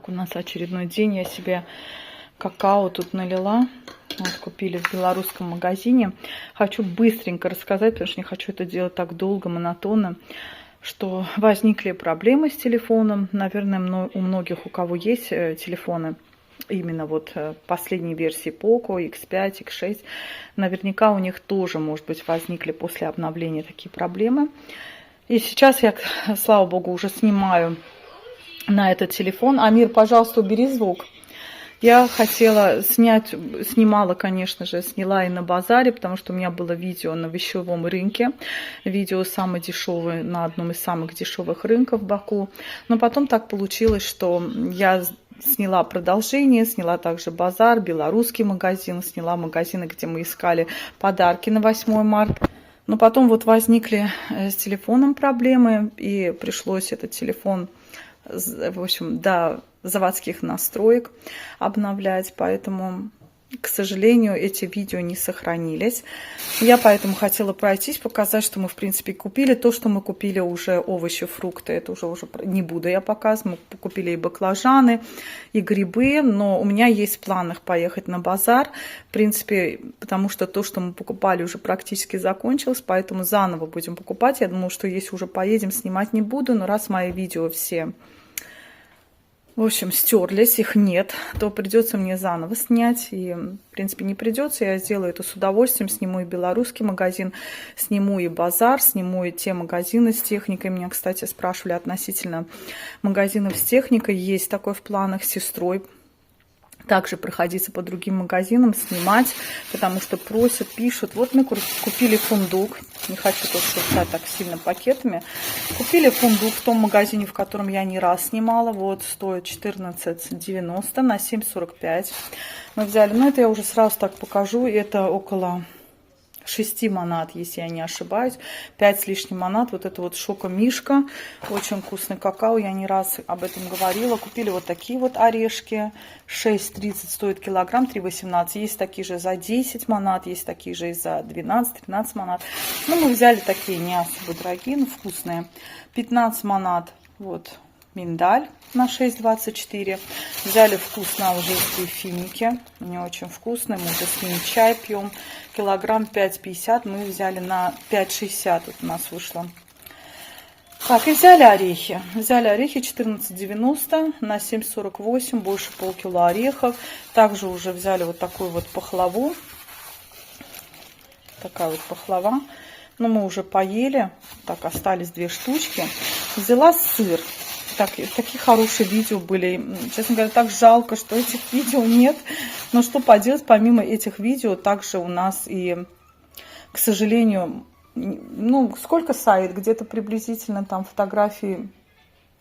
Так, у нас очередной день. Я себе какао тут налила. Вот, купили в белорусском магазине. Хочу быстренько рассказать, потому что не хочу это делать так долго, монотонно, что возникли проблемы с телефоном. Наверное, у многих, у кого есть телефоны, именно вот последней версии Poco, X5, X6, наверняка у них тоже, может быть, возникли после обновления такие проблемы. И сейчас я, слава богу, уже снимаю на этот телефон. Амир, пожалуйста, убери звук. Я хотела снимала, конечно же, сняла и на базаре, потому что у меня было видео на вещевом рынке. Видео самое дешевое на одном из самых дешевых рынков в Баку. Но потом так получилось, что я сняла продолжение, сняла также базар, белорусский магазин, сняла магазины, где мы искали подарки на 8 марта. Но потом вот возникли с телефоном проблемы, и пришлось этот телефон, в общем, до заводских настроек обновлять, поэтому, к сожалению, эти видео не сохранились. Я поэтому хотела пройтись, показать, что мы, в принципе, купили. То, что мы купили уже овощи, фрукты, это уже не буду я показывать. Мы купили и баклажаны, и грибы, но у меня есть в планах поехать на базар, в принципе, потому что то, что мы покупали, уже практически закончилось, поэтому заново будем покупать. Я думала, что если уже поедем, снимать не буду, но раз мои видео все, в общем, стерлись, их нет, то придется мне заново снять. И, в принципе, не придется. Я сделаю это с удовольствием. Сниму и белорусский магазин, сниму и базар, сниму и те магазины с техникой. Меня, кстати, спрашивали относительно магазинов с техникой. Есть такой в планах с сестрой. Также проходиться по другим магазинам, снимать, потому что просят, пишут. Вот мы купили фундук. Не хочу тоже шуршать так сильно пакетами. Купили фундук в том магазине, в котором я не раз снимала. Вот, стоит 14,90 на 7,45. Мы взяли, ну это я уже сразу так покажу. Это около 6 манат, если я не ошибаюсь. 5 с лишним манат. Вот это вот шоко-мишка. Очень вкусный какао. Я не раз об этом говорила. Купили вот такие вот орешки. 6,30 стоит килограмм, 3,18. Есть такие же за 10 манат. Есть такие же и за 12-13 манат. Ну, мы взяли такие не особо дорогие, но вкусные. 15 манат. Вот. Миндаль на 6,24. Взяли вкусные алжирские финики. Они очень вкусные. Мы уже с ними чай пьем. Килограмм 5,50. Мы взяли на 5,60. Вот у нас вышло. Так, и взяли орехи. Взяли орехи 14,90 на 7,48. Больше полкило орехов. Также уже взяли вот такую вот пахлаву. Такая вот пахлава. Но мы уже поели. Так, остались 2 штучки. Взяла сыр. Такие хорошие видео были. Честно говоря, так жалко, что этих видео нет. Но что поделать, помимо этих видео, также у нас и, к сожалению, ну, сколько сайт? Где-то приблизительно там фотографии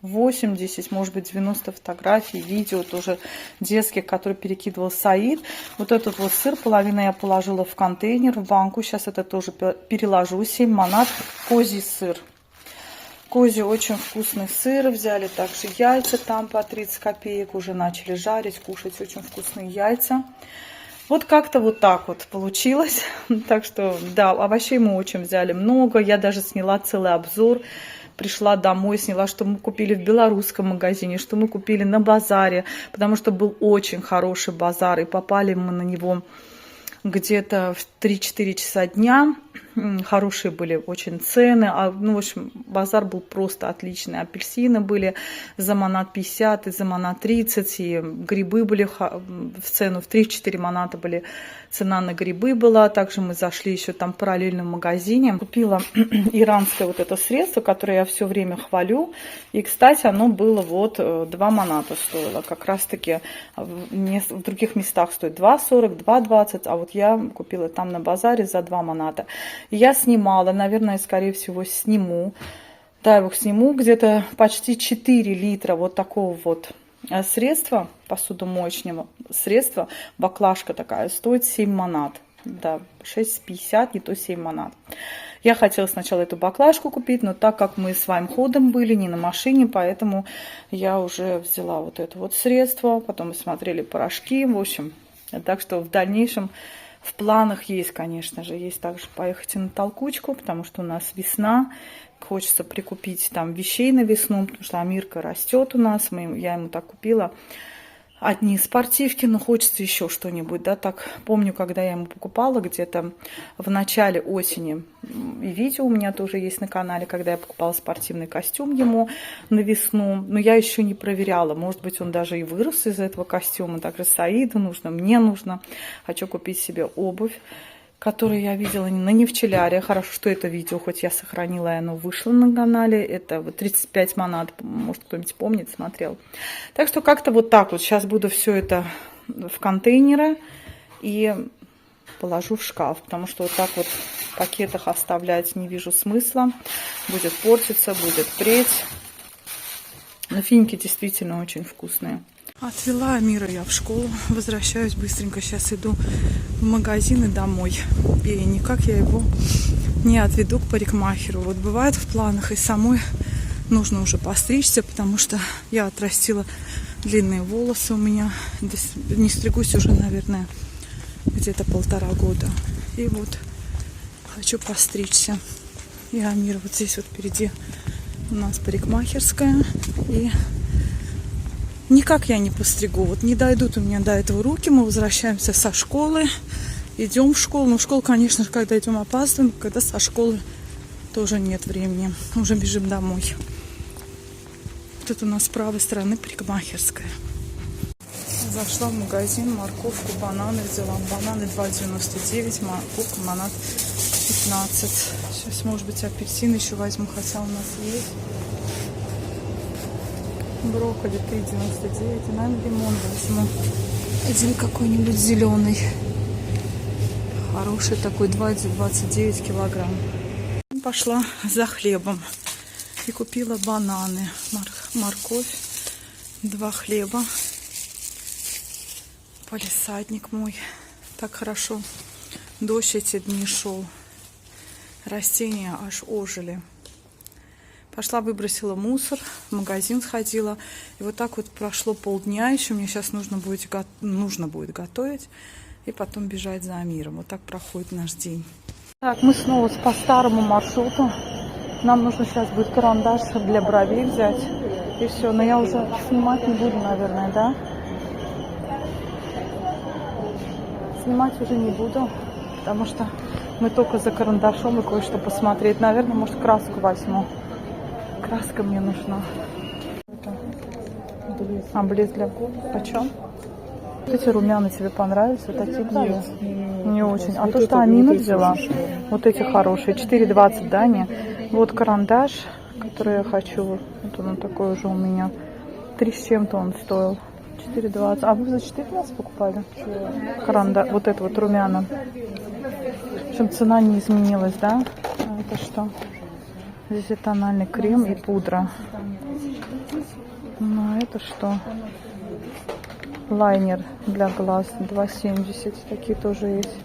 80, может быть, 90 фотографий, видео тоже детских, которые перекидывал Саид. Вот этот вот сыр, половина я положила в контейнер, в банку. Сейчас это тоже переложу. 7 манат, козий сыр. Козий очень вкусный сыр. Взяли также яйца там по 30 копеек. Уже начали жарить, кушать очень вкусные яйца. Вот как-то вот так вот получилось. Так что, да, овощей мы очень взяли много. Я даже сняла целый обзор. Пришла домой, сняла, что мы купили в белорусском магазине, что мы купили на базаре. Потому что был очень хороший базар. И попали мы на него где-то в 3-4 часа дня. Хорошие были очень цены. Ну, в общем, базар был просто отличный. Апельсины были за манат 50 и за манат 30. И грибы были в цену. В 3-4 маната были цена на грибы была. Также мы зашли еще там в параллельном магазине. Купила иранское вот это средство, которое я все время хвалю. И, кстати, оно было вот 2 маната стоило. Как раз таки в других местах стоит 2,40, 2,20. А вот я купила там на базаре за 2 маната. Я снимала, наверное, скорее всего, сниму. Да, его сниму. Где-то почти 4 литра вот такого вот средства, посудомоечного средства. Баклажка такая стоит 7 манат. Да, 6,50, не то 7 манат. Я хотела сначала эту баклажку купить, но так как мы своим ходом были, не на машине, поэтому я уже взяла вот это вот средство. Потом мы смотрели порошки, в общем. Так что в дальнейшем в планах есть, конечно же, есть также поехать и на толкучку, потому что у нас весна. хочется прикупить там вещей на весну, потому что Амирка растет у нас, я ему так купила одни спортивки, но хочется еще что-нибудь, да, так помню, когда я ему покупала где-то в начале осени, и видео у меня тоже есть на канале, когда я покупала спортивный костюм ему на весну, но я еще не проверяла, может быть, он даже и вырос из этого костюма, также Саиду нужно, мне нужно, хочу купить себе обувь, которую я видела на Нефтеляре. Хорошо, что это видео, хоть я сохранила, и оно вышло на канале. Это вот 35 манат, может, кто-нибудь помнит, смотрел. Так что как-то вот так вот. Сейчас буду все это в контейнеры и положу в шкаф, потому что вот так вот в пакетах оставлять не вижу смысла. Будет портиться, будет преть. Но финики действительно очень вкусные. Отвела Амира я в школу, возвращаюсь быстренько, сейчас иду в магазин и домой. И никак я его не отведу к парикмахеру. Вот бывает в планах, и самой нужно уже постричься, потому что я отрастила длинные волосы у меня. Не стригусь уже, наверное, где-то 1,5 года. И вот хочу постричься. И Амир вот здесь вот впереди у нас парикмахерская. И никак я не постригу. Вот не дойдут у меня до этого руки. Мы возвращаемся со школы. Идем в школу. Ну, в школу, конечно же, когда идем, опаздываем. Когда со школы тоже нет времени. Уже бежим домой. Тут у нас с правой стороны парикмахерская. Зашла в магазин. Морковку, бананы взяла. Бананы 2,99. Морковка, банан 15. Сейчас, может быть, апельсин еще возьму. Хотя у нас есть. Брокколи 3,99. И, наверное, лимон возьму. Один какой-нибудь зеленый. Хороший такой, 2,29 килограмм. Пошла за хлебом. И купила бананы. Морковь. 2 хлеба. Палисадник мой. Так хорошо. Дождь эти дни шел. Растения аж ожили. Пошла, выбросила мусор, в магазин сходила. И вот так вот прошло полдня. Еще мне сейчас нужно будет готовить. И потом бежать за Амиром. Вот так проходит наш день. Так, мы снова по старому маршруту. Нам нужно сейчас будет карандаш для бровей взять. И все. Но я уже снимать не буду, наверное, да? Снимать уже не буду. Потому что мы только за карандашом и кое-что посмотреть. Наверное, может, краску возьму. Краска мне нужна. Блеск для губ. Почем? Вот эти румяна тебе понравились? Вот такие были? Не очень. А то, что Амина взяла, вот эти хорошие. 4,20, да, не? Вот карандаш, который я хочу. Вот он такой уже у меня. 3 с чем-то он стоил. 4,20. А вы за 4,20 покупали? Карандаш. Вот это вот румяна. В общем, цена не изменилась, да? А это что? Здесь тональный крем и пудра. Ну, это что? Лайнер для глаз 2,70. Такие тоже есть.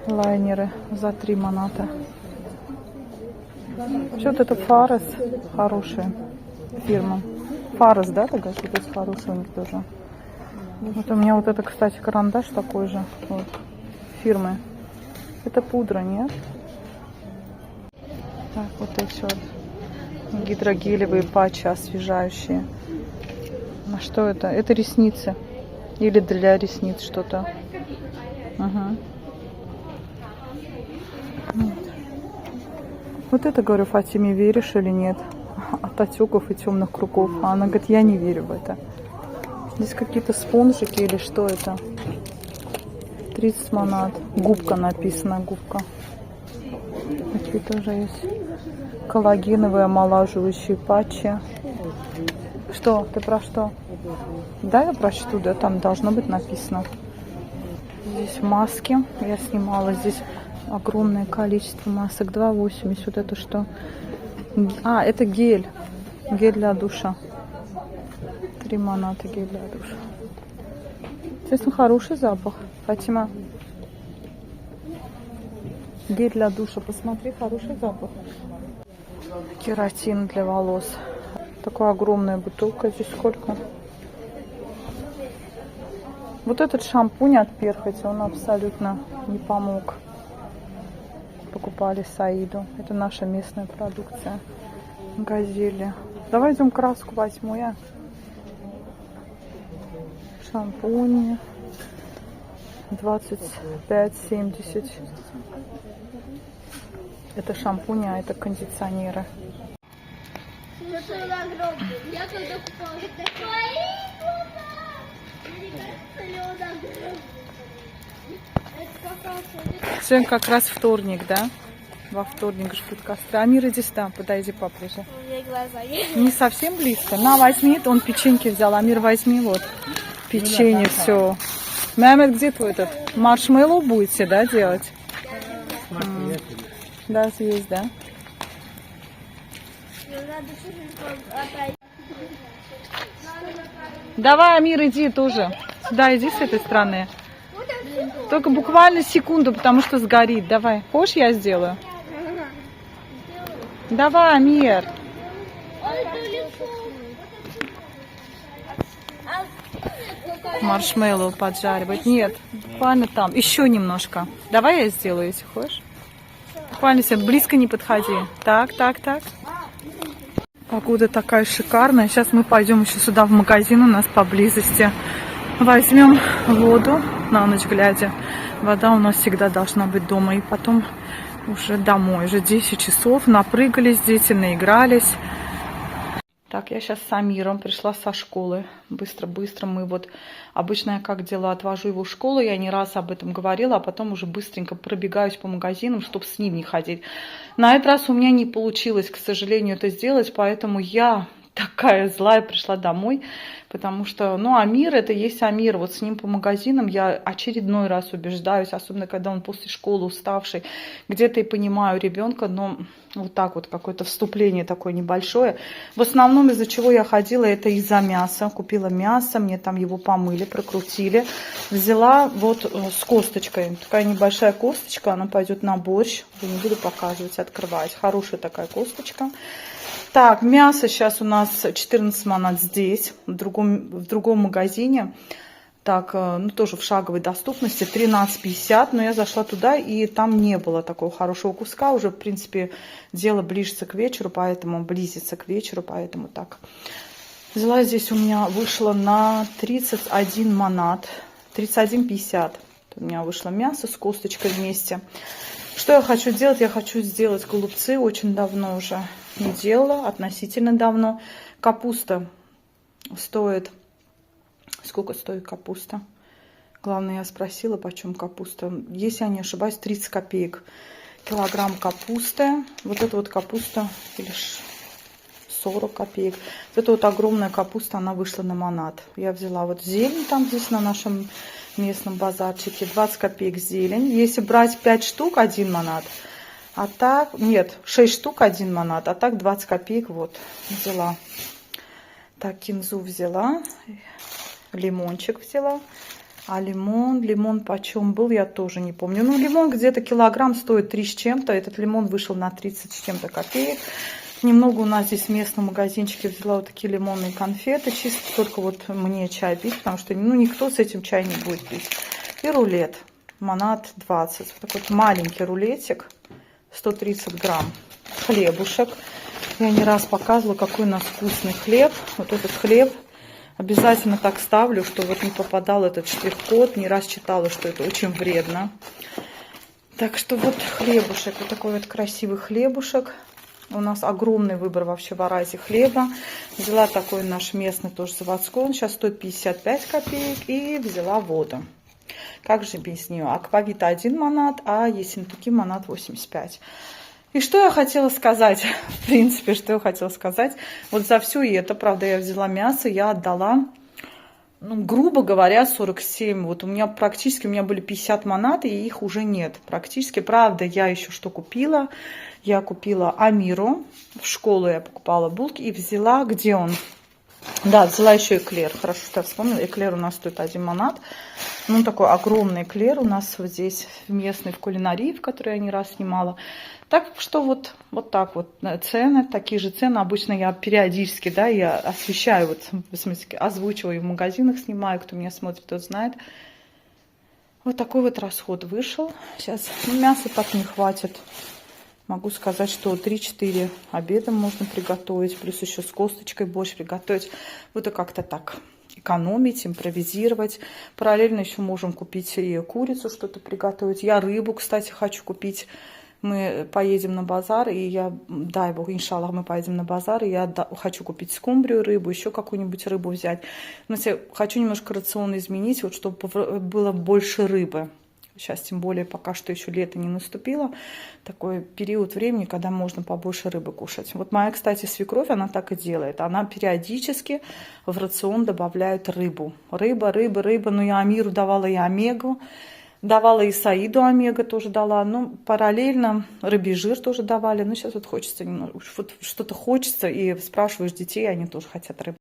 Лайнеры за 3 маната. Что-то это Фарес. Хорошая фирма. Фарес, да, такая? Что-то хорошее у них тоже. Вот у меня вот это, кстати, карандаш такой же. Вот. Фирмы. Это пудра, нет? Так, вот эти вот гидрогелевые патчи освежающие. А что это? Это ресницы. Или для ресниц что-то. Ага. Вот это, говорю, Фатиме, веришь или нет? От отеков и темных кругов. А она говорит, я не верю в это. Здесь какие-то спонжики или что это? 30 манат. Губка написана, губка. Такие тоже есть. Коллагеновые омолаживающие патчи. Что? Ты про что? Да, я прочту, да, там должно быть написано. Здесь маски. Я снимала здесь огромное количество масок. 2,80. Вот это что? А, это гель. Гель для душа. 3 маната гель для душа. Честно, хороший запах. Фатима. Гель для душа. Посмотри, хороший запах. Кератин для волос. Такая огромная бутылка. Здесь сколько? Вот этот шампунь от перхоти, он абсолютно не помог. покупали Саиду. Это наша местная продукция. Газели. Давай идем краску возьму я. Шампуни. 25,70. Это шампуни, а это кондиционеры. Я когда купала, Сегодня как раз вторник, да? Во вторник ждут костры. Амир, иди сюда, подойди поближе. у меня глаза Не совсем близко. На, возьми. Он печеньки взял. Амир, возьми вот. Печенье, все. Мамед, где твой этот? Маршмеллоу будете, да, делать? Да, есть, да? Давай, Амир, иди тоже. Сюда иди с этой стороны. Только буквально секунду, потому что сгорит. Давай. Хочешь, я сделаю? Давай, Амир. Маршмеллоу поджаривать. Нет, буквально там. Еще немножко. Давай я сделаю, если хочешь. Буквально себе близко не подходи. Так, так, так. Погода такая шикарная. Сейчас мы пойдем еще сюда в магазин у нас поблизости. Возьмем воду на ночь глядя. Вода у нас всегда должна быть дома. И потом уже домой. Уже 10 часов. Напрыгались дети, наигрались. Так, я сейчас с Амиром пришла со школы. Быстро-быстро мы вот... Обычно я как делаю, отвожу его в школу. Я не раз об этом говорила, а потом уже быстренько пробегаюсь по магазинам, чтобы с ним не ходить. На этот раз у меня не получилось, к сожалению, это сделать, поэтому я такая злая пришла домой. Потому что, ну, Амир, это есть Амир. Вот с ним по магазинам я очередной раз убеждаюсь, особенно когда он после школы уставший. Где-то и понимаю ребенка, но вот так вот какое-то вступление такое небольшое. В основном из-за чего я ходила, это из-за мяса. Купила мясо, мне там его помыли, прокрутили. Взяла вот с косточкой. Такая небольшая косточка, она пойдет на борщ. Я не буду показывать, открывать. Хорошая такая косточка. Так, мясо сейчас у нас 14 манат здесь, в другом магазине. Так, ну тоже в шаговой доступности, 13,50. Но я зашла туда, и там не было такого хорошего куска. Уже, в принципе, дело близится к вечеру, поэтому так. Взяла здесь, у меня вышло на 31 манат, 31,50. У меня вышло мясо с косточкой вместе. Что я хочу делать? Я хочу сделать голубцы. Очень давно уже не делала, относительно давно. Капуста стоит... Сколько стоит капуста? Главное, я спросила, почем капуста. Если я не ошибаюсь, 30 копеек. Килограмм капусты. Вот эта вот капуста, или 40 копеек. Вот эта вот огромная капуста, она вышла на манат. Я взяла вот зелень там здесь на нашем местном базарчике. 20 копеек зелень. Если брать 5 штук, 1 манат. А так, нет, 6 штук, 1 манат. А так 20 копеек вот взяла. Так, кинзу взяла. Лимончик взяла. А лимон почем был, я тоже не помню. Ну, лимон где-то килограмм стоит 3 с чем-то. Этот лимон вышел на 30 с чем-то копеек. Немного у нас здесь в местном магазинчике взяла вот такие лимонные конфеты. Чисто только вот мне чай пить, потому что ну, никто с этим чай не будет пить. И рулет. Манат 20. Вот такой вот маленький рулетик. 130 грамм. Хлебушек. Я не раз показывала, какой у нас вкусный хлеб. Вот этот хлеб. Обязательно так ставлю, что вот не попадал этот штрих-код. Не раз читала, что это очень вредно. Так что вот хлебушек. Вот такой вот красивый хлебушек. У нас огромный выбор вообще в Аразе хлеба. Взяла такой наш местный тоже заводской. Он сейчас стоит 55 копеек. И взяла воду. Как же без нее? Аквавита 1 манат, а Ессентуки манат 85. И что я хотела сказать? В принципе, что я хотела сказать? Вот за все это, правда, я взяла мясо, я отдала, ну, грубо говоря, 47. Вот у меня были 50 манат, и их уже нет практически. Правда, я еще что купила? Я купила Амиру. В школу я покупала булки и взяла, где он? Да, взяла еще эклер. Хорошо, что я вспомнила. Эклер у нас стоит 1 манат. Ну, такой огромный эклер у нас вот здесь местный в кулинарии, в которой я не раз снимала. Так что вот так вот цены, такие же цены. Обычно я периодически, да, я освещаю, вот, в смысле, озвучиваю в магазинах, снимаю. Кто меня смотрит, тот знает. Вот такой вот расход вышел. Сейчас мяса так не хватит. Могу сказать, что 3-4 обеда можно приготовить, плюс еще с косточкой борщ приготовить. Вот и как-то так экономить, импровизировать. Параллельно еще можем купить и курицу, что-то приготовить. Я рыбу, кстати, хочу купить. Мы поедем на базар, и я, дай бог, иншаллах, мы поедем на базар, и я хочу купить скумбрию, рыбу, еще какую-нибудь рыбу взять. Но я хочу немножко рацион изменить, вот чтобы было больше рыбы. Сейчас, тем более, пока что еще лето не наступило, такой период времени, когда можно побольше рыбы кушать. Вот моя, кстати, свекровь, она так и делает. Она периодически в рацион добавляет рыбу. Рыба. Ну, я Амиру давала и омегу, давала и Саиду омега тоже дала. Ну, параллельно рыбий жир тоже давали. Ну, сейчас вот хочется немного, вот что-то хочется, и спрашиваешь детей, они тоже хотят рыбу.